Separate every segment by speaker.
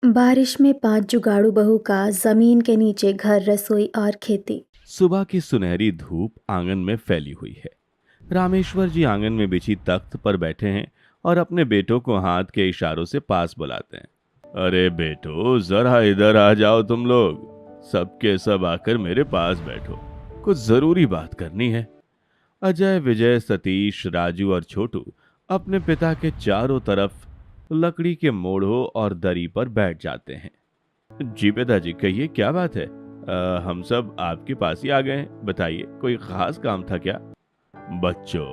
Speaker 1: बारिश में 5 जुगाड़ू बहू का जमीन के नीचे घर, रसोई और खेती।
Speaker 2: सुबह की सुनहरी धूप आंगन में फैली हुई है। रामेश्वर जी आंगन में बिछी तख्त पर बैठे हैं और अपने बेटों को हाथ के इशारों से पास बुलाते हैं। अरे बेटो, जरा इधर आ जाओ तुम लोग। सबके सब आकर मेरे पास बैठो, कुछ जरूरी बात करनी है। अजय, विजय, सतीश, राजू और छोटू अपने पिता के चारों तरफ लकड़ी के मोड़ों और दरी पर बैठ जाते हैं। जी पिताजी, कहिए क्या बात है। हम सब आपके पास ही आ गए हैं, बताइए कोई खास काम था क्या। बच्चों,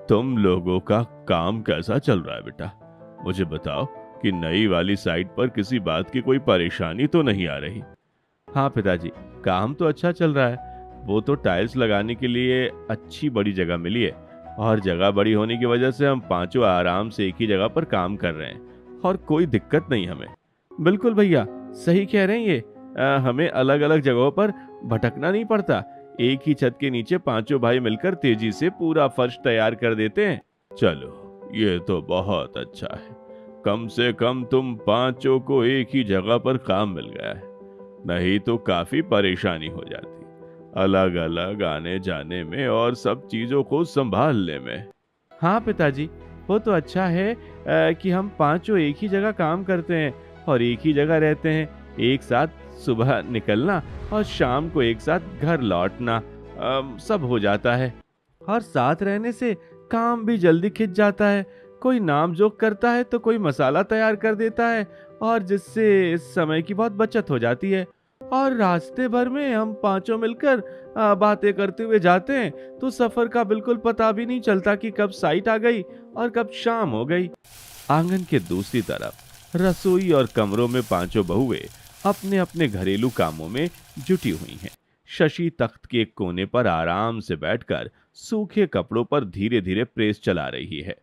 Speaker 2: तुम लोगों का काम कैसा चल रहा है बेटा, मुझे बताओ कि नई वाली साइट पर किसी बात की कोई परेशानी तो नहीं आ रही। हाँ पिताजी, काम तो अच्छा चल रहा है। वो तो टाइल्स लगाने के लिए अच्छी बड़ी जगह मिली है और जगह बड़ी होने की वजह से हम पांचों आराम से एक ही जगह पर काम कर रहे हैं और कोई दिक्कत नहीं हमें। बिल्कुल भैया, सही कह रहे हैं ये। हमें अलग अलग जगहों पर भटकना नहीं पड़ता। एक ही छत के नीचे पांचों भाई मिलकर तेजी से पूरा फर्श तैयार कर देते हैं। चलो, ये तो बहुत अच्छा है। कम से कम तुम पांचों को एक ही जगह पर काम मिल गया है, नहीं तो काफी परेशानी हो जाती अलग अलग आने जाने में और सब चीजों को संभालने में। हाँ पिताजी, वो तो अच्छा है कि हम पांचों एक ही जगह काम करते हैं और एक ही जगह रहते हैं। एक साथ सुबह निकलना और शाम को एक साथ घर लौटना सब हो जाता है। और साथ रहने से काम भी जल्दी खिंच जाता है। कोई नाम जोक करता है तो कोई मसाला तैयार कर देता है, और जिससे समय की बहुत बचत हो जाती है। और रास्ते भर में हम पांचों मिलकर बातें करते हुए जाते हैं तो सफर का बिल्कुल पता भी नहीं चलता कि कब साइट आ गई और कब शाम हो गई। आंगन के दूसरी तरफ रसोई और कमरों में पांचों बहुएं अपने अपने घरेलू कामों में जुटी हुई हैं। शशि तख्त के एक कोने पर आराम से बैठकर सूखे कपड़ों पर धीरे धीरे प्रेस चला रही है।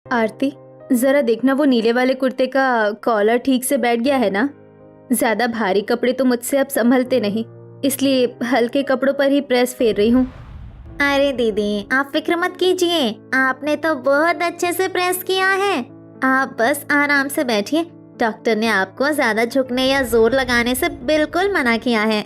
Speaker 1: आरती, जरा देखना वो नीले वाले कुर्ते का कॉलर ठीक से बैठ गया है ना। ज्यादा भारी कपड़े तो मुझसे अब संभलते नहीं, इसलिए हल्के कपड़ों पर ही प्रेस फेर रही हूँ।
Speaker 3: अरे दीदी, आप फिक्र मत कीजिए, आपने तो बहुत अच्छे से प्रेस किया है। आप बस आराम से बैठिए। डॉक्टर ने आपको ज्यादा झुकने या जोर लगाने से बिल्कुल मना किया है।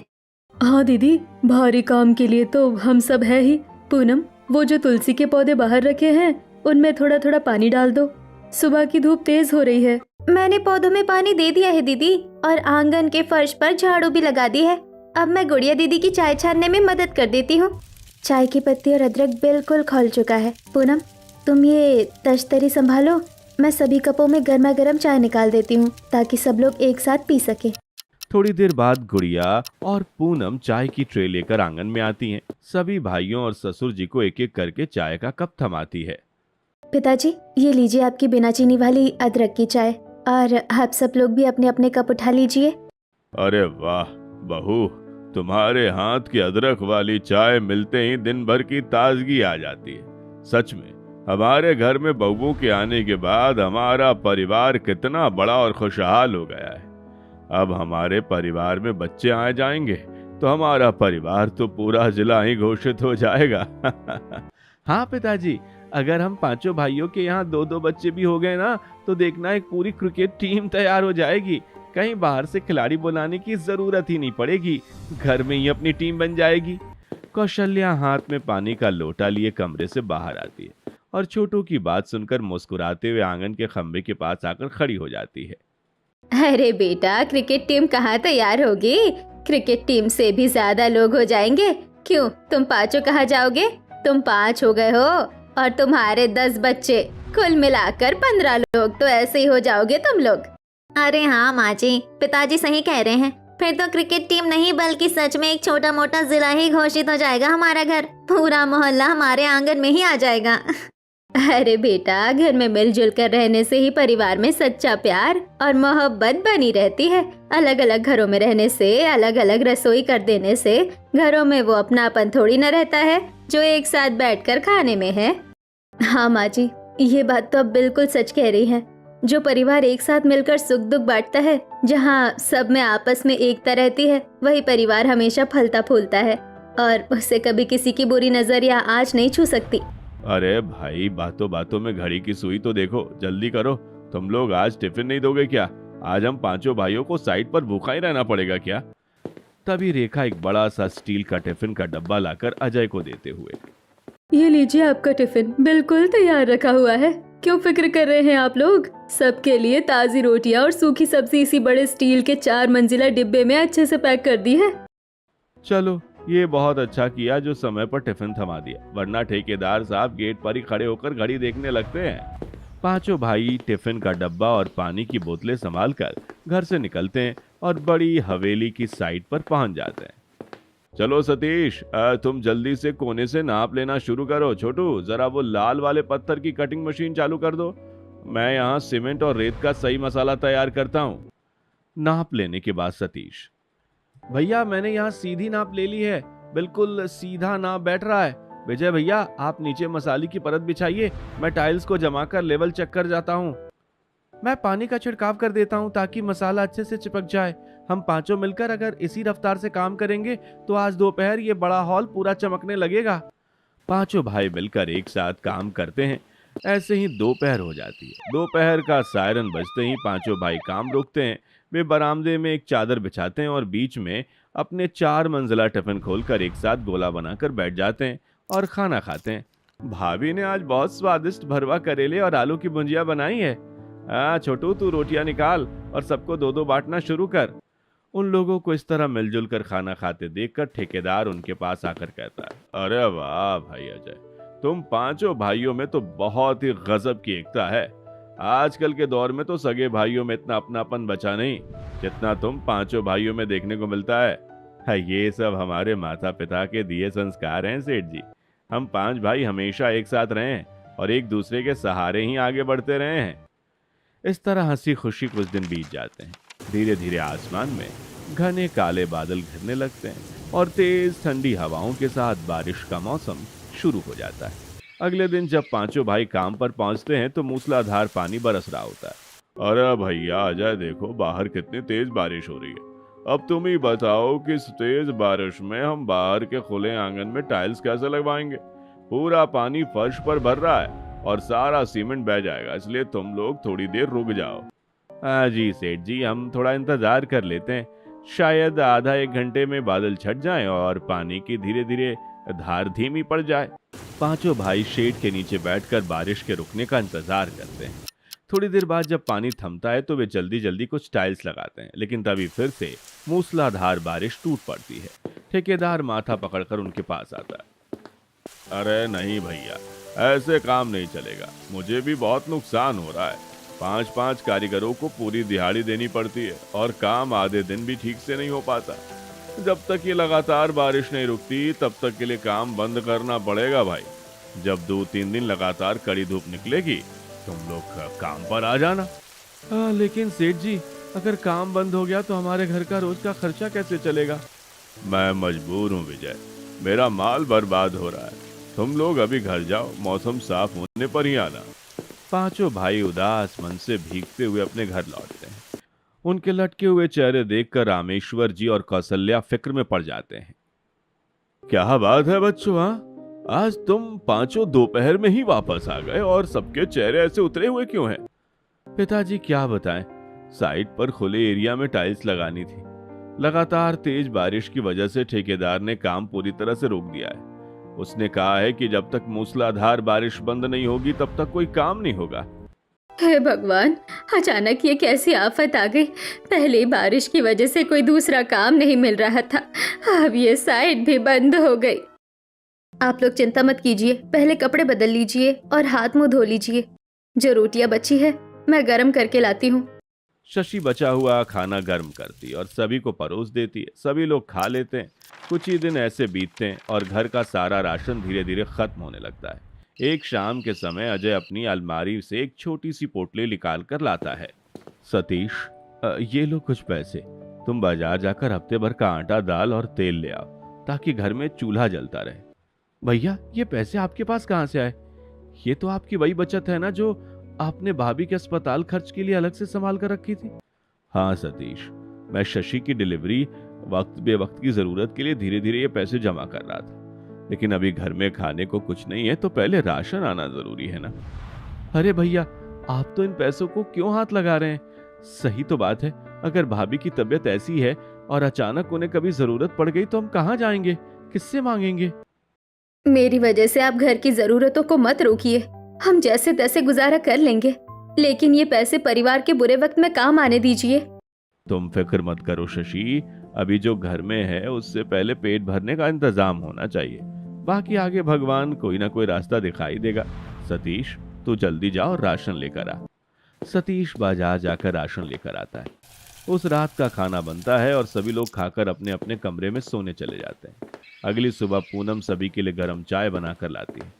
Speaker 1: हाँ दीदी, भारी काम के लिए तो हम सब है ही। पूनम, वो जो तुलसी के पौधे बाहर रखे हैं उनमें थोड़ा थोड़ा पानी डाल दो। सुबह की धूप तेज हो रही है। मैंने पौधों में पानी दे दिया है दीदी, और आंगन के फर्श पर झाड़ू भी लगा दी है। अब मैं गुड़िया दीदी की चाय छानने में मदद कर देती हूँ। चाय की पत्ती और अदरक बिल्कुल खौल चुका है। पूनम, तुम ये तश्तरी संभालो, मैं सभी कपों में गर्मा गर्म चाय निकाल देती हूँ ताकि सब लोग एक साथ पी सके।
Speaker 2: थोड़ी देर बाद गुड़िया और पूनम चाय की ट्रे लेकर आंगन में आती हैं। सभी भाइयों और ससुर जी को एक एक करके चाय का कप थमाती है।
Speaker 1: पिताजी, ये लीजिए आपकी बिना चीनी वाली अदरक की चाय, और आप सब लोग भी अपने अपने कप उठा लीजिए।
Speaker 2: अरे वाह बहू, तुम्हारे हाथ की अदरक वाली चाय मिलते ही दिन भर की ताजगी आ जाती है। सच में हमारे घर में बहुओं के आने के बाद हमारा परिवार कितना बड़ा और खुशहाल हो गया है। अब हमारे परिवार में बच्चे आ जाएंगे तो हमारा परिवार तो पूरा जिला ही घोषित हो जाएगा। हाँ पिताजी, अगर हम पांचों भाइयों के यहाँ दो दो बच्चे भी हो गए ना, तो देखना एक पूरी क्रिकेट टीम तैयार हो जाएगी। कहीं बाहर से खिलाड़ी बुलाने की जरूरत ही नहीं पड़ेगी, घर में ही अपनी टीम बन जाएगी। कौशल्या हाथ में पानी का लोटा लिए कमरे से बाहर आती है और छोटू की बात सुनकर मुस्कुराते हुए आंगन के खंबे के पास आकर खड़ी हो जाती है।
Speaker 1: अरे बेटा, क्रिकेट टीम कहाँ तैयार होगी? क्रिकेट टीम से भी ज्यादा लोग हो जाएंगे। क्यों, तुम पांचों कहाँ जाओगे? तुम 5 हो गए हो और तुम्हारे 10 बच्चे, कुल मिलाकर 15 लोग, तो ऐसे ही हो जाओगे तुम लोग।
Speaker 3: अरे हाँ माँ जी, पिताजी सही कह रहे हैं। फिर तो क्रिकेट टीम नहीं बल्कि सच में एक छोटा मोटा जिला ही घोषित हो जाएगा। हमारा घर, पूरा मोहल्ला हमारे आंगन में ही आ जाएगा।
Speaker 1: अरे बेटा, घर में मिलजुल कर रहने से ही परिवार में सच्चा प्यार और मोहब्बत बनी रहती है। अलग अलग घरों में रहने से, अलग अलग रसोई कर देने से घरों में वो अपनापन थोड़ी न रहता है जो एक साथ बैठकर खाने में है। हाँ माँ जी, ये बात तो अब बिल्कुल सच कह रही है। जो परिवार एक साथ मिलकर सुख दुख बांटता है, जहाँ सब में आपस में एकता रहती है, वही परिवार हमेशा फलता फूलता है और उससे कभी किसी की बुरी नजर या आँच नहीं छू सकती।
Speaker 2: अरे भाई, बातों बातों में घड़ी की सुई तो देखो, जल्दी करो। तुम लोग आज टिफिन नहीं दोगे क्या? आज हम पांचों भाइयों को साइड पर भूखा ही रहना पड़ेगा क्या? तभी रेखा एक बड़ा सा स्टील का टिफिन का डब्बा लाकर अजय को देते हुए,
Speaker 1: ये लीजिए आपका टिफिन, बिल्कुल तैयार रखा हुआ है। क्यों फिक्र कर रहे हैं आप लोग? सबके लिए ताज़ी रोटियां और सूखी सब्जी इसी बड़े स्टील के 4 मंजिला डिब्बे में अच्छे से पैक कर दी है।
Speaker 2: चलो ये बहुत अच्छा किया जो समय पर टिफिन थमा दिया, वरना ठेकेदार साहब गेट पर ही खड़े होकर घड़ी देखने लगते हैं। पांचों भाई टिफिन का डब्बा और पानी की बोतलें संभाल कर घर से निकलते हैं और बड़ी हवेली की साइड पर पहुंच जाते हैं। चलो सतीश, तुम जल्दी से कोने से नाप लेना शुरू करो। छोटू, जरा वो लाल वाले पत्थर की कटिंग मशीन चालू कर दो। मैं यहाँ सीमेंट और रेत का सही मसाला तैयार करता हूँ। नाप लेने के बाद सतीश, भैया मैंने यहाँ सीधी नाप ले ली है, बिल्कुल सीधा नाप बैठ रहा है। विजय भैया, आप नीचे मसाले की परत बिछाइए, मैं टाइल्स को जमा कर लेवल चेक कर जाता हूँ। मैं पानी का छिड़काव कर देता हूँ ताकि मसाला अच्छे से चिपक जाए। हम पांचों मिलकर अगर इसी रफ्तार से काम करेंगे तो आज दोपहर ये बड़ा हॉल पूरा चमकने लगेगा। पांचों भाई मिलकर एक साथ काम करते हैं। ऐसे ही दोपहर हो जाती है। दोपहर का सायरन बजते ही पांचों भाई काम रोकते हैं। वे बरामदे में एक चादर बिछाते हैं और बीच में अपने 4 मंजिला टिफिन खोलकर एक साथ गोला बनाकर बैठ जाते हैं और खाना खाते हैं। भाभी ने आज बहुत स्वादिष्ट भरवा करेले और आलू की भुंजिया बनाई है। छोटू, तू रोटियां निकाल और सबको 2-2 बांटना शुरू कर। उन लोगों को इस तरह मिलजुल कर खाना खाते देखकर ठेकेदार उनके पास आकर कहता है, अरे वाह भाई अजय, तुम पांचों भाइयों में तो बहुत ही गजब की एकता है। आजकल के दौर में तो सगे भाइयों में इतना अपनापन बचा नहीं जितना तुम पांचों भाइयों में देखने को मिलता है। ये सब हमारे माता पिता के दिए संस्कार हैं सेठ जी। हम 5 भाई हमेशा एक साथ रहे हैं और एक दूसरे के सहारे ही आगे बढ़ते रहे हैं। इस तरह हंसी खुशी कुछ दिन बीत जाते हैं। धीरे धीरे आसमान में घने काले बादल घिरने लगते हैं और तेज ठंडी हवाओं के साथ बारिश का मौसम शुरू हो जाता है। अगले दिन जब पांचों भाई काम पर पहुंचते हैं तो मूसलाधार पानी बरस रहा होता है। अरे भैया अजय, देखो बाहर कितनी तेज बारिश हो रही है। अब तुम ही बताओ कि इस तेज बारिश में हम बाहर के खुले आंगन में टाइल्स कैसे लगवाएंगे? पूरा पानी फर्श पर भर रहा है और सारा सीमेंट बह जाएगा, इसलिए तुम लोग थोड़ी देर रुक जाओ। जी सेठ जी, हम थोड़ा इंतजार कर लेते हैं। शायद आधा 1 घंटे में बादल छट जाएं और पानी की धीरे धीरे धार धीमी पड़ जाए। पांचों भाई शेड के नीचे बैठकर बारिश के रुकने का इंतजार करते हैं। थोड़ी देर बाद जब पानी थमता है तो वे जल्दी जल्दी कुछ टाइल्स लगाते हैं, लेकिन तभी फिर से मूसलाधार बारिश टूट पड़ती है। ठेकेदार माथा पकड़कर उनके पास आता है। अरे नहीं भैया, ऐसे काम नहीं चलेगा, मुझे भी बहुत नुकसान हो रहा है। 5-5 कारीगरों को पूरी दिहाड़ी देनी पड़ती है और काम आधे दिन भी ठीक से नहीं हो पाता। जब तक ये लगातार बारिश नहीं रुकती तब तक के लिए काम बंद करना पड़ेगा भाई। जब 2-3 दिन लगातार कड़ी धूप निकलेगी तुम लोग काम पर आ जाना। लेकिन सेठ जी, अगर काम बंद हो गया तो हमारे घर का रोज का खर्चा कैसे चलेगा? मैं मजबूर हूँ विजय, मेरा माल बर्बाद हो रहा है। तुम लोग अभी घर जाओ, मौसम साफ होने पर ही आना। पांचों भाई उदास मन से भीगते हुए अपने घर लौटते हैं। उनके लटके हुए चेहरे देखकर रामेश्वर जी और कौशल्या फिक्र में पड़ जाते हैं। क्या बात है बच्चों, आज तुम पांचों दोपहर में ही वापस आ गए और सबके चेहरे ऐसे उतरे हुए क्यों हैं? पिताजी क्या बताएं, साइड पर खुले एरिया में टाइल्स लगानी थी। लगातार तेज बारिश की वजह से ठेकेदार ने काम पूरी तरह से रोक दिया है। उसने कहा है कि जब तक मूसलाधार बारिश बंद नहीं होगी तब तक कोई काम नहीं होगा।
Speaker 1: हे भगवान, अचानक ये कैसी आफत आ गई। पहले बारिश की वजह से कोई दूसरा काम नहीं मिल रहा था, अब ये साइड भी बंद हो गई। आप लोग चिंता मत कीजिए, पहले कपड़े बदल लीजिए और हाथ मुंह धो लीजिए। जो रोटियां बची है मैं गर्म करके लाती हूँ।
Speaker 2: शशि बचा हुआ खाना गर्म करती और सभी को परोस देती है। सभी लोग खा लेते हैं। कुछ ही दिन ऐसे बीतते हैं और घर का सारा राशन धीरे धीरे खत्म होने लगता है। एक शाम के समय अजय अपनी अलमारी से एक छोटी सी पोटली निकाल कर लाता है। सतीश, ये लो कुछ पैसे, तुम बाजार जाकर हफ्ते भर का आटा, दाल और तेल ले आओ ताकि घर में चूल्हा जलता रहे। भैया, ये पैसे आपके पास कहाँ से आए? ये तो आपकी वही बचत है ना जो आपने भाभी के अस्पताल खर्च के लिए अलग से संभाल कर रखी थी। हाँ सतीश, मैं शशि की डिलीवरी वक्त बेवक्त की जरूरत के लिए धीरे धीरे ये पैसे जमा कर रहा था, लेकिन अभी घर में खाने को कुछ नहीं है तो पहले राशन आना जरूरी है ना। अरे भैया, आप तो इन पैसों को क्यों हाथ लगा रहे हैं? सही तो बात है, अगर भाभी की तबीयत ऐसी है और अचानक उन्हें कभी जरूरत पड़ गई तो हम कहाँ जाएंगे, किससे मांगेंगे?
Speaker 1: मेरी वजह से आप घर की जरूरतों को मत रोकिए। हम जैसे तैसे गुजारा कर लेंगे, लेकिन ये पैसे परिवार के बुरे वक्त में काम आने दीजिए।
Speaker 2: तुम फिक्र मत करो शशि, अभी जो घर में है उससे पहले पेट भरने का इंतजाम होना चाहिए। बाकी आगे भगवान कोई ना कोई रास्ता दिखाई देगा। सतीश, तू जल्दी जा और राशन लेकर आ। सतीश बाजार जाकर राशन लेकर आता है। उस रात का खाना बनता है और सभी लोग खाकर अपने अपने कमरे में सोने चले जाते हैं। अगली सुबह पूनम सभी के लिए गर्म चाय बनाकर लाती है।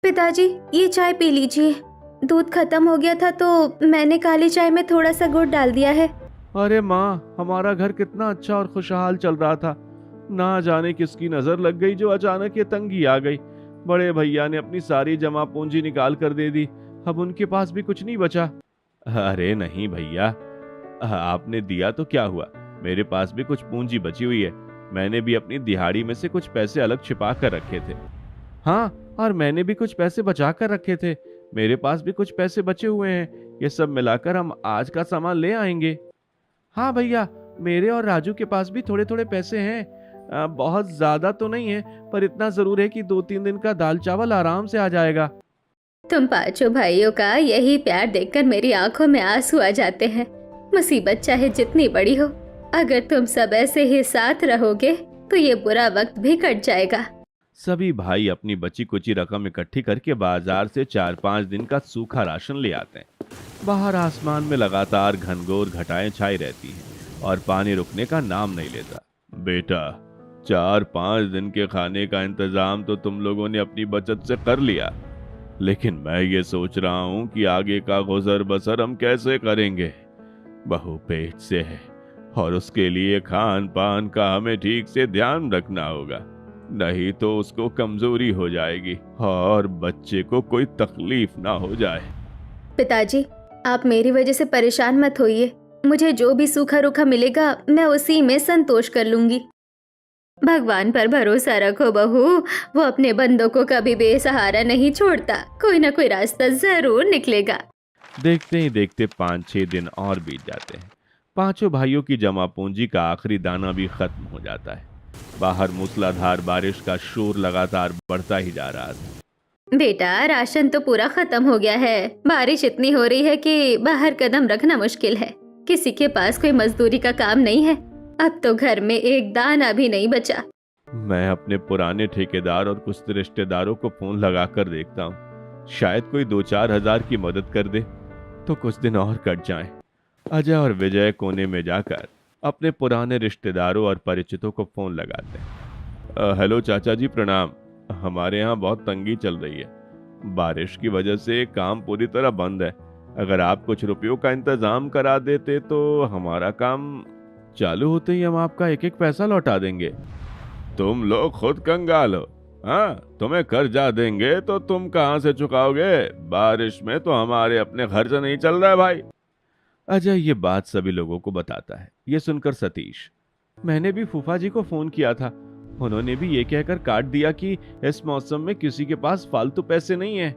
Speaker 1: पिताजी, ये चाय पी लीजिए। दूध खत्म हो गया था तो मैंने काली चाय में थोड़ा सा गुड़ डाल दिया है।
Speaker 2: अरे माँ, हमारा घर कितना अच्छा और खुशहाल चल रहा था, ना जाने किसकी नजर लग गई जो अचानक ये तंगी आ गई। बड़े भैया ने अपनी सारी जमा पूंजी निकाल कर दे दी, अब उनके पास भी कुछ नहीं बचा। अरे नहीं भैया, आपने दिया तो क्या हुआ, मेरे पास भी कुछ पूंजी बची हुई है। मैंने भी अपनी दिहाड़ी में से कुछ पैसे अलग छिपा कर रखे थे। हाँ, और मैंने भी कुछ पैसे बचा कर रखे थे, मेरे पास भी कुछ पैसे बचे हुए हैं। ये सब मिलाकर हम आज का सामान ले आएंगे। हाँ भैया, मेरे और राजू के पास भी थोड़े थोड़े पैसे हैं, बहुत ज्यादा तो नहीं है, पर इतना जरूर है कि 2-3 दिन का दाल चावल आराम से आ जाएगा।
Speaker 1: तुम पांचों भाइयों का यही प्यार देखकर मेरी आंखों में आंसू आ जाते हैं। मुसीबत चाहे जितनी बड़ी हो, अगर तुम सब ऐसे ही साथ रहोगे तो ये बुरा वक्त भी कट जाएगा।
Speaker 2: सभी भाई अपनी बची कुची रकम इकट्ठी करके बाजार से 4-5 दिन का सूखा राशन ले आते हैं। बाहर आसमान में लगातार घनघोर घटाएं छाई रहती हैं और पानी रुकने का नाम नहीं लेता। बेटा, 4-5 दिन के खाने का इंतजाम तो तुम लोगों ने अपनी बचत से कर लिया, लेकिन मैं ये सोच रहा हूँ कि आगे का गुजर बसर हम कैसे करेंगे। बहू पेट से है और उसके लिए खान पान का हमें ठीक से ध्यान रखना होगा, नहीं तो उसको कमजोरी हो जाएगी और बच्चे को कोई तकलीफ ना हो जाए।
Speaker 1: पिताजी, आप मेरी वजह से परेशान मत होइए। मुझे जो भी सूखा रूखा मिलेगा मैं उसी में संतोष कर लूंगी। भगवान पर भरोसा रखो बहू, वो अपने बंदों को कभी बेसहारा नहीं छोड़ता, कोई ना कोई रास्ता जरूर निकलेगा।
Speaker 2: देखते ही देखते 5-6 दिन और बीत जाते हैं। पांचों भाइयों की जमा पूंजी का आखिरी दाना भी खत्म हो जाता है। बाहर मूसलाधार बारिश का शोर लगातार बढ़ता ही जा रहा था।
Speaker 1: बेटा, राशन तो पूरा खत्म हो गया है। बारिश इतनी हो रही है कि बाहर कदम रखना मुश्किल है। किसी के पास कोई मजदूरी का काम नहीं है। अब तो घर में एक दाना भी नहीं बचा।
Speaker 2: मैं अपने पुराने ठेकेदार और कुछ रिश्तेदारों को फोन लगाकर देखता हूँ, शायद कोई 2-4 हजार की मदद कर दे तो कुछ दिन और कट जाएं। अजय और विजय कोने में जाकर अपने पुराने रिश्तेदारों और परिचितों को फोन लगाते हैं। हेलो चाचा जी, प्रणाम। हमारे यहाँ बहुत तंगी चल रही है, बारिश की वजह से काम पूरी तरह बंद है। अगर आप कुछ रुपयों का इंतजाम करा देते तो हमारा काम चालू होते ही हम आपका एक एक पैसा लौटा देंगे। तुम लोग खुद कंगाल हो। हाँ, तुम्हें कर्जा देंगे तो तुम कहाँ से चुकाओगे? बारिश में तो हमारे अपने खर्च नहीं चल रहा है भाई। अजय ये बात सभी लोगों को बताता है। ये सुनकर सतीश, मैंने भी फूफा जी को फोन किया था, उन्होंने भी ये कहकर काट दिया कि इस मौसम में किसी के पास फालतू पैसे नहीं है।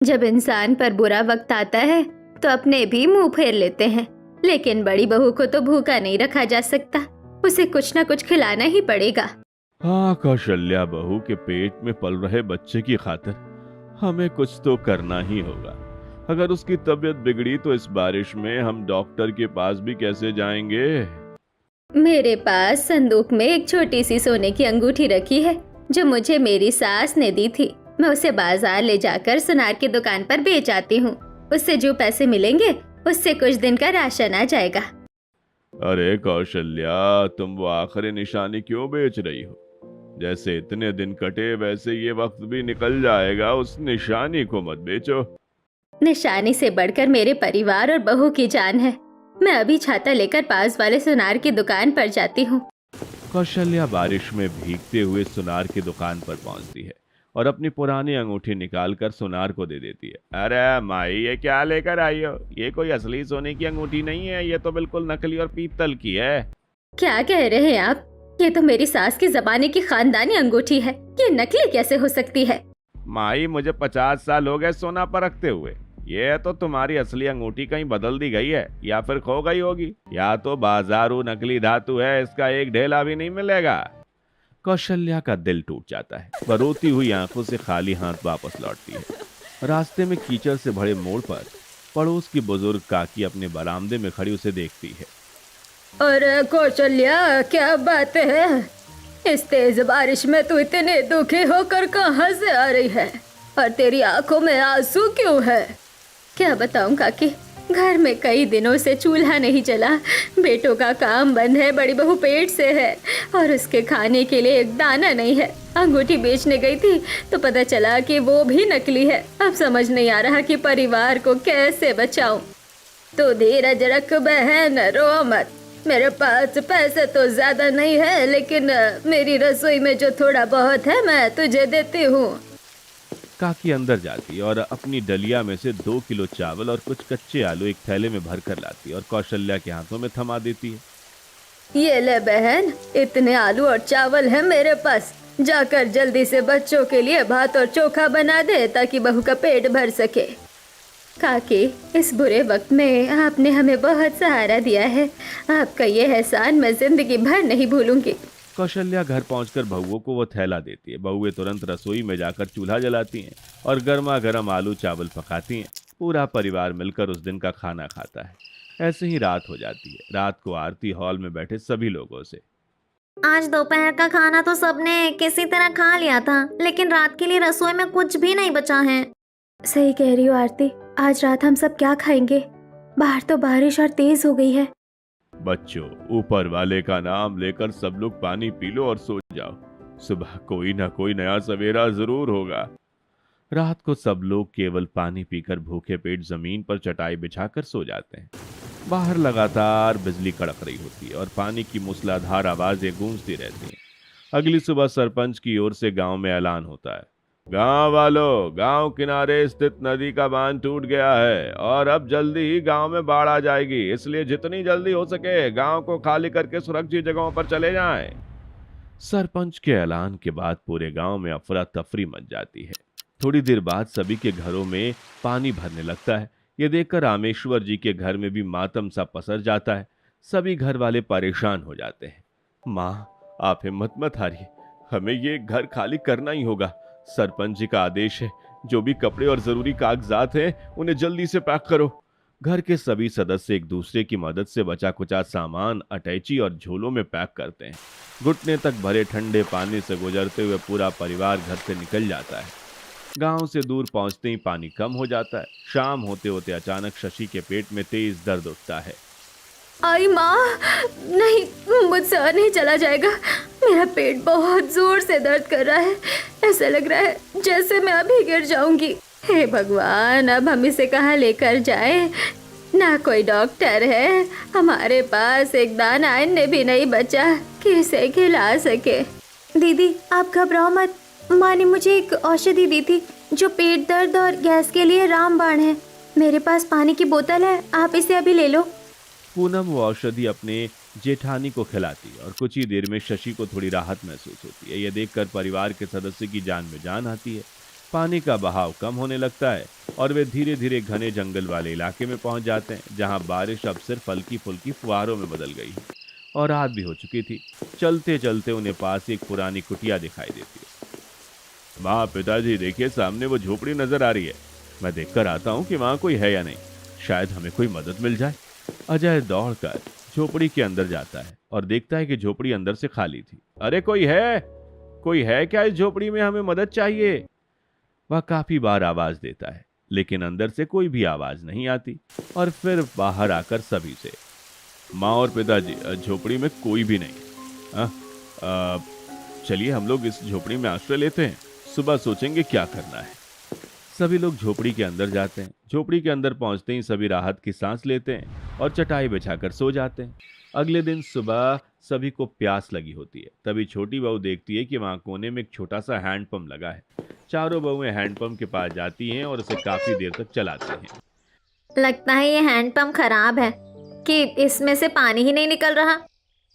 Speaker 1: जब इंसान पर बुरा वक्त आता है तो अपने भी मुंह फेर लेते हैं, लेकिन बड़ी बहू को तो भूखा नहीं रखा जा सकता, उसे कुछ ना कुछ खिलाना ही पड़ेगा।
Speaker 2: हाँ, कौशल्या बहू के पेट में पल रहे बच्चे की खातिर हमें कुछ तो करना ही होगा। अगर उसकी तबीयत बिगड़ी तो इस बारिश में हम डॉक्टर के पास भी कैसे जाएंगे?
Speaker 1: मेरे पास संदूक में एक छोटी सी सोने की अंगूठी रखी है जो मुझे मेरी सास ने दी थी। मैं उसे बाजार ले जाकर सुनार की दुकान पर बेच आती हूँ। उससे जो पैसे मिलेंगे उससे कुछ दिन का राशन आ जाएगा।
Speaker 2: अरे कौशल्या, तुम वो आखिरी निशानी क्यों बेच रही हो? जैसे इतने दिन कटे वैसे ये वक्त भी निकल जाएगा, उस निशानी को मत बेचो।
Speaker 1: निशानी से बढ़कर मेरे परिवार और बहू की जान है। मैं अभी छाता लेकर पास वाले सुनार की दुकान पर जाती हूँ।
Speaker 2: कौशल्या बारिश में भीगते हुए सुनार की दुकान पर पहुंचती है और अपनी पुरानी अंगूठी निकालकर सुनार को दे देती है। अरे माई, ये क्या लेकर आई हो? ये कोई असली सोने की अंगूठी नहीं है, ये तो बिल्कुल नकली और पीतल की है।
Speaker 1: क्या कह रहे हैं आप? ये तो मेरी सास के जमाने की खानदानी अंगूठी है, ये नकली कैसे हो सकती है?
Speaker 2: माई, मुझे 50 साल हो गए सोना परखते हुए, ये तो तुम्हारी असली अंगूठी कहीं बदल दी गई है या फिर खो गई होगी, या तो बाजारू नकली धातु है, इसका एक ढेला भी नहीं मिलेगा। कौशल्या का दिल टूट जाता है। वह रोती हुई आंखों से खाली हाथ वापस लौटती है। रास्ते में कीचड़ से भरे मोड़ पर पड़ोस की बुजुर्ग काकी अपने बरामदे में खड़ी उसे देखती है।
Speaker 1: अरे कौशल्या, क्या बात है? इस तेज बारिश में तू इतने दुखी होकर कहाँ से आ रही है? और तेरी आंखों में आंसू क्यों है? क्या बताऊं काकी, घर में कई दिनों से चूल्हा नहीं जला, बेटों का काम बंद है, बड़ी बहू पेट से है और उसके खाने के लिए एक दाना नहीं है। अंगूठी बेचने गई थी तो पता चला कि वो भी नकली है। अब समझ नहीं आ रहा कि परिवार को कैसे बचाऊं। तो धीरज रख बहन, रो मत। मेरे पास पैसे तो ज्यादा नहीं है, लेकिन मेरी रसोई में जो थोड़ा बहुत है मैं तुझे देती हूँ।
Speaker 2: काकी अंदर जाती और अपनी डलिया में से 2 किलो चावल और कुछ कच्चे आलू एक थैले में भर कर लाती और कौशल्या के हाथों में थमा देती है।
Speaker 1: ये ले बहन, इतने आलू और चावल है मेरे पास। जाकर जल्दी से बच्चों के लिए भात और चोखा बना दे ताकि बहू का पेट भर सके। काकी, इस बुरे वक्त में आपने हमें बहुत सहारा दिया है। आपका ये एहसान मैं जिंदगी भर नहीं भूलूंगी।
Speaker 2: कौशल्या घर पहुंचकर बहुओं को वो थैला देती है। बहुएं तुरंत रसोई में जाकर चूल्हा जलाती हैं और गर्मा गर्म आलू चावल पकाती हैं। पूरा परिवार मिलकर उस दिन का खाना खाता है। ऐसे ही रात हो जाती है। रात को आरती हॉल में बैठे सभी लोगों से,
Speaker 3: आज दोपहर का खाना तो सबने किसी तरह खा लिया था, लेकिन रात के लिए रसोई में कुछ भी नहीं बचा है।
Speaker 1: सही कह रही हो आरती, आज रात हम सब क्या खाएंगे? बाहर तो बारिश और तेज हो गई है।
Speaker 2: बच्चों, ऊपर वाले का नाम लेकर सब लोग पानी पी लो और सो जाओ। सुबह कोई ना कोई नया सवेरा जरूर होगा। रात को सब लोग केवल पानी पीकर भूखे पेट जमीन पर चटाई बिछाकर सो जाते हैं। बाहर लगातार बिजली कड़क रही होती है और पानी की मूसलाधार आवाजें गूंजती रहती हैं। अगली सुबह सरपंच की ओर से गांव में ऐलान होता है, गांव वालों, गांव किनारे स्थित नदी का बांध टूट गया है और अब जल्दी ही गांव में बाढ़ आ जाएगी, इसलिए जितनी जल्दी हो सके गांव को खाली करके सुरक्षित जगहों पर चले जाएं। सरपंच के ऐलान के बाद पूरे गांव में अफरा तफरी मच जाती है। थोड़ी देर बाद सभी के घरों में पानी भरने लगता है। ये देखकर रामेश्वर जी के घर में भी मातम सा पसर जाता है। सभी घर वाले परेशान हो जाते हैं। माँ, आप हिम्मत मत हारिए, हमें ये घर खाली करना ही होगा। सरपंच जी का आदेश है, जो भी कपड़े और जरूरी कागजात हैं उन्हें जल्दी से पैक करो। घर के सभी सदस्य एक दूसरे की मदद से बचा कुचा सामान अटैची और झोलों में पैक करते हैं। घुटने तक भरे ठंडे पानी से गुजरते हुए पूरा परिवार घर से निकल जाता है। गांव से दूर पहुंचते ही पानी कम हो जाता है। शाम होते होते अचानक शशि के पेट में तेज दर्द उठता है।
Speaker 1: आई माँ, नहीं, मुझसे और नहीं चला जाएगा। मेरा पेट बहुत जोर से दर्द कर रहा है। ऐसा लग रहा है जैसे मैं अभी गिर जाऊंगी। हे भगवान, अब हम इसे कहाँ लेकर जाएं? ना कोई डॉक्टर है, हमारे पास एक दाना अन्न भी नहीं बचा कि इसे खिला सके।
Speaker 3: दीदी, आप घबराओ मत। माँ ने मुझे एक औषधि दी थी जो पेट दर्द और गैस के लिए रामबाण है। मेरे पास पानी की बोतल है, आप इसे अभी ले लो।
Speaker 2: पूनम वो औषधि अपने जेठानी को खिलाती है और कुछ ही देर में शशि को थोड़ी राहत महसूस होती है। यह देखकर परिवार के सदस्य की जान में जान आती है। पानी का बहाव कम होने लगता है और वे धीरे धीरे घने जंगल वाले इलाके में पहुंच जाते हैं, जहां बारिश अब सिर्फ हल्की फुल्की फुहारों में बदल गई है और रात भी हो चुकी थी। चलते चलते उन्हें पास एक पुरानी कुटिया दिखाई देती है। माँ, पिताजी देखिए, सामने वो झोपड़ी नजर आ रही है। मैं देखकर आता हूँ कि वहाँ कोई है या नहीं, शायद हमें कोई मदद मिल जाए। अजय दौड़कर झोपड़ी के अंदर जाता है और देखता है कि झोपड़ी अंदर से खाली थी। अरे कोई है क्या इस झोपड़ी में? हमें मदद चाहिए। वह काफी बार आवाज देता है, लेकिन अंदर से कोई भी आवाज नहीं आती। और फिर बाहर आकर सभी से, माँ और पिताजी, झोपड़ी में कोई भी नहीं। चलिए हम लोग इस झोपड़ी में आश्रय लेते हैं, सुबह सोचेंगे क्या करना है। सभी लोग झोपड़ी के अंदर जाते हैं। झोपड़ी के अंदर पहुंचते ही सभी राहत की सांस लेते हैं और चटाई बिछाकर सो जाते हैं। अगले दिन सुबह सभी को प्यास लगी होती है। तभी छोटी बहू देखती है कि वहां कोने में एक छोटा सा हैंडपंप लगा है। चारों बहुएं हैंडपंप के पास जाती हैं और उसे काफी देर तक चलाती हैं।
Speaker 3: लगता है ये हैंडपंप खराब है कि इसमें से पानी ही नहीं निकल रहा।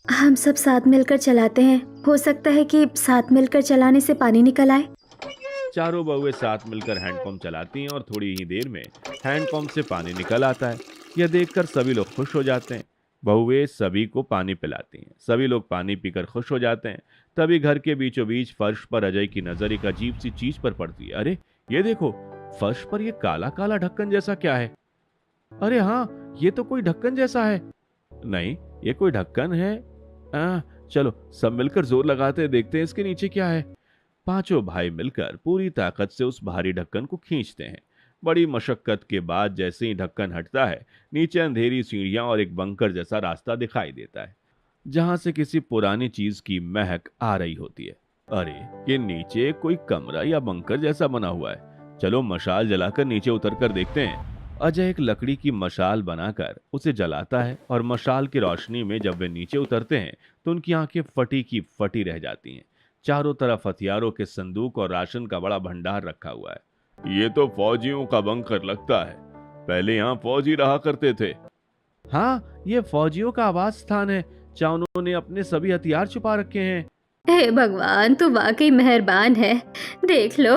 Speaker 1: हम सब साथ मिलकर चलाते हैं, हो सकता है कि साथ मिलकर चलाने से पानी निकल आए।
Speaker 2: चारों बहुएं साथ मिलकर हैंडपंप चलाती हैं और थोड़ी ही देर में हैंडपंप से पानी निकल आता है। यह देखकर सभी लोग खुश हो जाते हैं। बहुएं सभी को पानी पिलाती हैं। सभी लोग पानी पीकर खुश हो जाते हैं। तभी घर के बीचों बीच फर्श पर अजय की नजर एक अजीब सी चीज पर पड़ती है। अरे ये देखो, फर्श पर ये काला काला ढक्कन जैसा क्या है? अरे हाँ, ये तो कोई ढक्कन जैसा है। नहीं, ये कोई ढक्कन है। चलो सब मिलकर जोर लगाते हैं, देखते हैं इसके नीचे क्या है। पांचों भाई मिलकर पूरी ताकत से उस भारी ढक्कन को खींचते हैं। बड़ी मशक्कत के बाद जैसे ही ढक्कन हटता है, नीचे अंधेरी सीढ़ियां और एक बंकर जैसा रास्ता दिखाई देता है, जहां से किसी पुरानी चीज की महक आ रही होती है। अरे ये नीचे कोई कमरा या बंकर जैसा बना हुआ है। चलो मशाल जलाकर नीचे उतर कर देखते हैं। अजय एक लकड़ी की मशाल बनाकर उसे जलाता है और मशाल की रोशनी में जब वे नीचे उतरते हैं तो उनकी आंखें फटी की फटी रह जाती हैं। चारों तरफ हथियारों के संदूक और राशन का बड़ा भंडार रखा हुआ है। ये तो फौजियों का बंकर लगता है। पहले यहाँ फौजी रहा करते थे। हाँ, ये फौजियों का आवास स्थान है। क्या उन्होंने अपने सभी हथियार छुपा रखे हैं?
Speaker 1: हे भगवान, तू वाकई मेहरबान है। देख लो,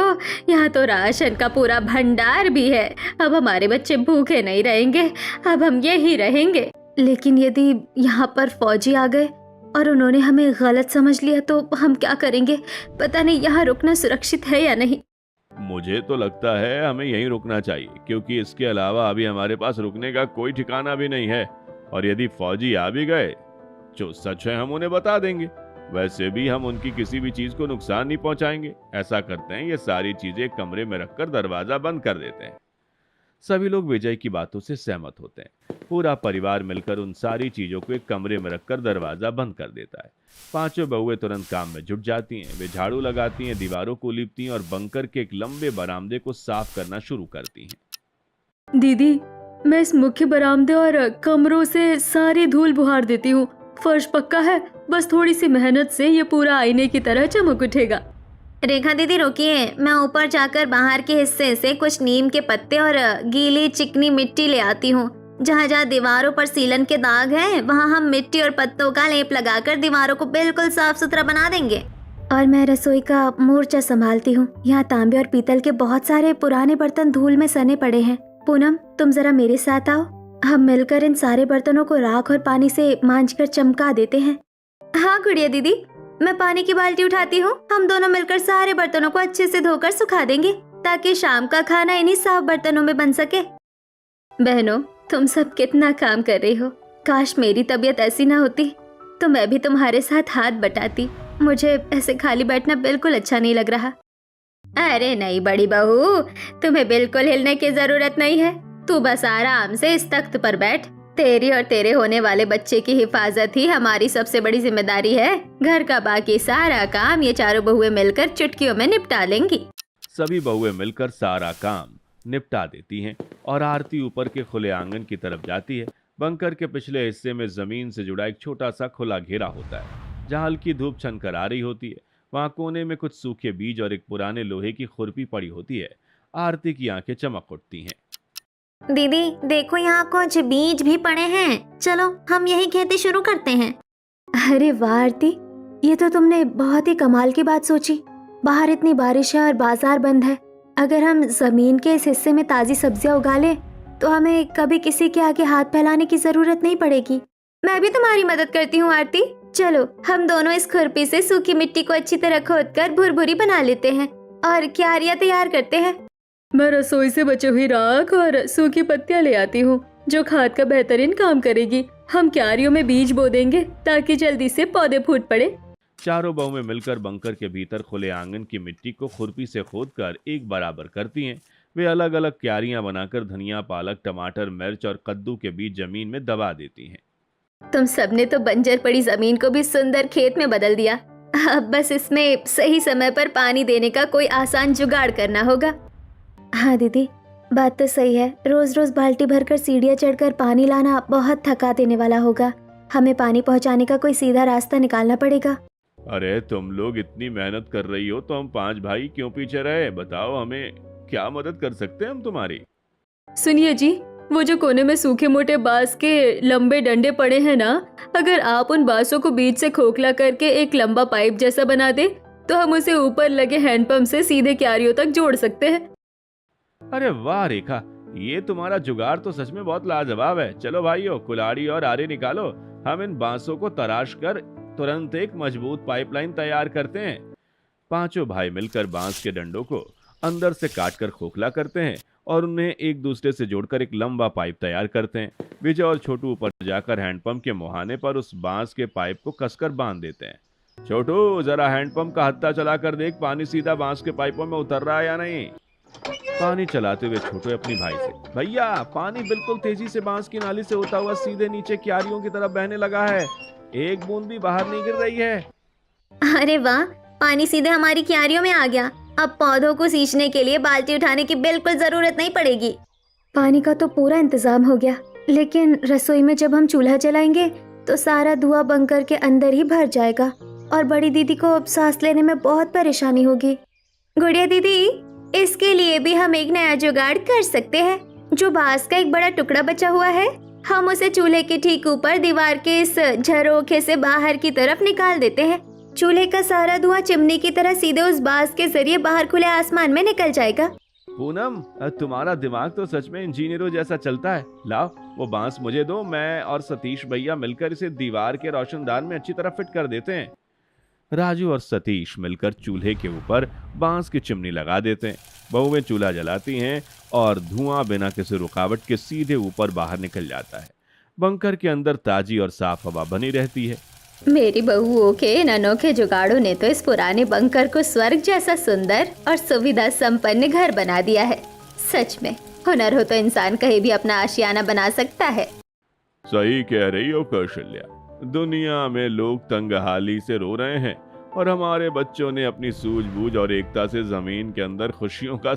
Speaker 1: यहाँ तो राशन का पूरा भंडार भी है। अब हमारे बच्चे भूखे नहीं रहेंगे, अब हम यही रहेंगे। लेकिन यदि यहाँ पर फौजी आ गए और उन्होंने हमें गलत समझ लिया तो हम क्या करेंगे? पता नहीं यहाँ रुकना सुरक्षित है या नहीं।
Speaker 2: मुझे तो लगता है हमें यहीं रुकना चाहिए, क्योंकि इसके अलावा अभी हमारे पास रुकने का कोई ठिकाना भी नहीं है। और यदि फौजी आ भी गए, जो सच है हम उन्हें बता देंगे। वैसे भी हम उनकी किसी भी चीज को नुकसान नहीं पहुंचाएंगे। ऐसा करते हैं, ये सारी चीजें कमरे में रखकर दरवाजा बंद कर देते हैं। सभी लोग विजय की बातों से सहमत होते हैं। पूरा परिवार मिलकर उन सारी चीजों को एक कमरे में रखकर दरवाजा बंद कर देता है। पांचों बहुएं तुरंत काम में जुट जाती हैं। वे झाड़ू लगाती हैं, दीवारों को लीपती हैं और बंकर के एक लंबे बरामदे को साफ करना शुरू करती हैं।
Speaker 1: दीदी, मैं इस मुख्य बरामदे और कमरों से सारी धूल बुहार देती हूँ। फर्श पक्का है, बस थोड़ी सी मेहनत से ये पूरा आईने की तरह चमक उठेगा।
Speaker 3: रेखा दीदी रुकिए, मैं ऊपर जाकर बाहर के हिस्से से कुछ नीम के पत्ते और गीली चिकनी मिट्टी ले आती हूँ। जहाँ जहाँ दीवारों पर सीलन के दाग हैं, वहाँ हम मिट्टी और पत्तों का लेप लगाकर दीवारों को बिल्कुल साफ सुथरा बना देंगे।
Speaker 1: और मैं रसोई का मोर्चा संभालती हूँ। यहाँ तांबे और पीतल के बहुत सारे पुराने बर्तन धूल में सने पड़े हैं। पूनम, तुम जरा मेरे साथ आओ। हम मिलकर इन सारे बर्तनों को राख और पानी से मांजकर चमका देते हैं।
Speaker 3: हाँ गुड़िया दीदी, मैं पानी की बाल्टी उठाती हूँ। हम दोनों मिलकर सारे बर्तनों को अच्छे से धोकर सुखा देंगे, ताकि शाम का खाना इन्हीं साफ बर्तनों में बन सके।
Speaker 1: बहनों, तुम सब कितना काम कर रही हो। काश मेरी तबीयत ऐसी ना होती तो मैं भी तुम्हारे साथ हाथ बटाती। मुझे ऐसे खाली बैठना बिल्कुल अच्छा नहीं लग रहा। अरे नहीं बड़ी बहू, तुम्हें बिल्कुल हिलने की जरूरत नहीं है। तू बस आराम से इस तख्त पर बैठ। तेरी और तेरे होने वाले बच्चे की हिफाजत ही हमारी सबसे बड़ी जिम्मेदारी है। घर का बाकी सारा काम ये चारों बहुएं मिलकर चुटकियों में निपटा लेंगी।
Speaker 2: सभी बहुएं मिलकर सारा काम निपटा देती हैं और आरती ऊपर के खुले आंगन की तरफ जाती है। बंकर के पिछले हिस्से में जमीन से जुड़ा एक छोटा सा खुला घेरा होता है, जहाँ हल्की धूप छनकर आ रही होती है। वहाँ कोने में कुछ सूखे बीज और एक पुराने लोहे की खुरपी पड़ी होती है। आरती की आंखें चमक उठती हैं।
Speaker 3: दीदी देखो, यहाँ कुछ बीज भी पड़े हैं। चलो हम यही खेती शुरू करते हैं।
Speaker 1: अरे वाह आरती, ये तो तुमने बहुत ही कमाल की बात सोची। बाहर इतनी बारिश है और बाजार बंद है। अगर हम जमीन के इस हिस्से में ताजी सब्जियां उगा लें तो हमें कभी किसी के आगे हाथ फैलाने की जरूरत नहीं पड़ेगी।
Speaker 3: मैं भी तुम्हारी मदद करती हूँ आरती। चलो हम दोनों इस खुरपी से सूखी मिट्टी को अच्छी तरह खोदकर भुरभुरी बना लेते हैं और क्यारियां तैयार करते हैं।
Speaker 1: मैं रसोई से बचे हुई राख और सूखी पत्तियां ले आती हूँ, जो खाद का बेहतरीन काम करेगी। हम क्यारियों में बीज बो देंगे ताकि जल्दी से पौधे फूट पड़े।
Speaker 2: चारों बहुएं मिलकर बंकर के भीतर खुले आंगन की मिट्टी को खुरपी से खोदकर एक बराबर करती हैं। वे अलग अलग क्यारियां बनाकर धनिया, पालक, टमाटर, मिर्च और कद्दू के बीज जमीन में दबा देती हैं।
Speaker 1: तुम सबने तो बंजर पड़ी जमीन को भी सुंदर खेत में बदल दिया। अब बस इसमें सही समय पर पानी देने का कोई आसान जुगाड़ करना होगा। हाँ दीदी, बात तो सही है। रोज रोज बाल्टी भरकर सीढ़ियाँ चढ़कर पानी लाना बहुत थका देने वाला होगा। हमें पानी पहुँचाने का कोई सीधा रास्ता निकालना पड़ेगा।
Speaker 2: अरे तुम लोग इतनी मेहनत कर रही हो तो हम 5 भाई क्यों पीछे रहे? बताओ, हमें क्या मदद कर सकते हैं हम तुम्हारी?
Speaker 1: सुनिए जी, वो जो कोने में सूखे मोटे बांस के लंबे डंडे पड़े हैं ना, अगर आप उन बांसों को बीच से खोखला करके एक लंबा पाइप जैसा बना दे तो हम उसे ऊपर लगे हैंडपंप से सीधे क्यारियों तक जोड़ सकते हैं।
Speaker 2: अरे वाह रेखा, ये तुम्हारा जुगाड़ तो सच में बहुत लाजवाब है। चलो भाइयों, कुल्हाड़ी और आरे निकालो। हम इन बांसों को तराश कर तुरंत एक मजबूत पाइपलाइन तैयार करते हैं। पांचों भाई मिलकर बांस के डंडों को अंदर से काटकर खोखला करते हैं और उन्हें एक दूसरे से जोड़कर एक लंबा पाइप तैयार करते हैं। विजय और छोटू ऊपर जाकर हैंडपंप के मुहाने पर उस बांस के पाइप को कसकर बांध देते हैं। छोटू, जरा हैंडपंप का हत्था चलाकर देख, पानी सीधा बांस के पाइपों में उतर रहा है या नहीं। पानी चलाते हुए छोटू अपनी भाई से, भैया पानी बिल्कुल तेजी से बांस की नाली से होता हुआ सीधे नीचे क्यारियों की तरफ बहने लगा है। एक बूंद भी बाहर नहीं गिर रही है।
Speaker 3: अरे वाह, पानी सीधे हमारी क्यारियों में आ गया। अब पौधों को सींचने के लिए बाल्टी उठाने की बिल्कुल जरूरत नहीं पड़ेगी।
Speaker 1: पानी का तो पूरा इंतजाम हो गया, लेकिन रसोई में जब हम चूल्हा जलाएंगे तो सारा धुआं बंकर के अंदर ही भर जाएगा और बड़ी दीदी को अब सांस लेने में बहुत परेशानी होगी।
Speaker 3: गुड़िया दीदी, इसके लिए भी हम एक नया जुगाड़ कर सकते हैं। जो बांस का एक बड़ा टुकड़ा बचा हुआ है, हम उसे चूल्हे के ठीक ऊपर दीवार के इस झरोखे से बाहर की तरफ निकाल देते हैं। चूल्हे का सारा धुआं चिमनी की तरह सीधे उस बांस के जरिए बाहर खुले आसमान में निकल जाएगा।
Speaker 2: पूनम, तुम्हारा दिमाग तो सच में इंजीनियरों जैसा चलता है। लाओ वो बांस मुझे दो, मैं और सतीश भैया मिलकर इसे दीवार के रोशनदान में अच्छी तरह फिट कर देते हैं। राजू और सतीश मिलकर चूल्हे के ऊपर बांस की चिमनी लगा देते हैं। बहुएं चूल्हा जलाती हैं और धुआं बिना किसी रुकावट के सीधे ऊपर बाहर निकल जाता है। बंकर के अंदर ताजी और साफ हवा बनी रहती है।
Speaker 1: मेरी बहुओं के इन अनोखे जुगाड़ों ने तो इस पुराने बंकर को स्वर्ग जैसा सुंदर और सुविधा संपन्न घर बना दिया है। सच में हुनर हो तो इंसान कहीं भी अपना आशियाना बना सकता है।
Speaker 2: सही कह रही हो कौशल्या, दुनिया में लोग तंगहाली से रो रहे हैं और हमारे बच्चों ने अपनी सूझबूझ और एकता से जमीन के अंदर खुशियों का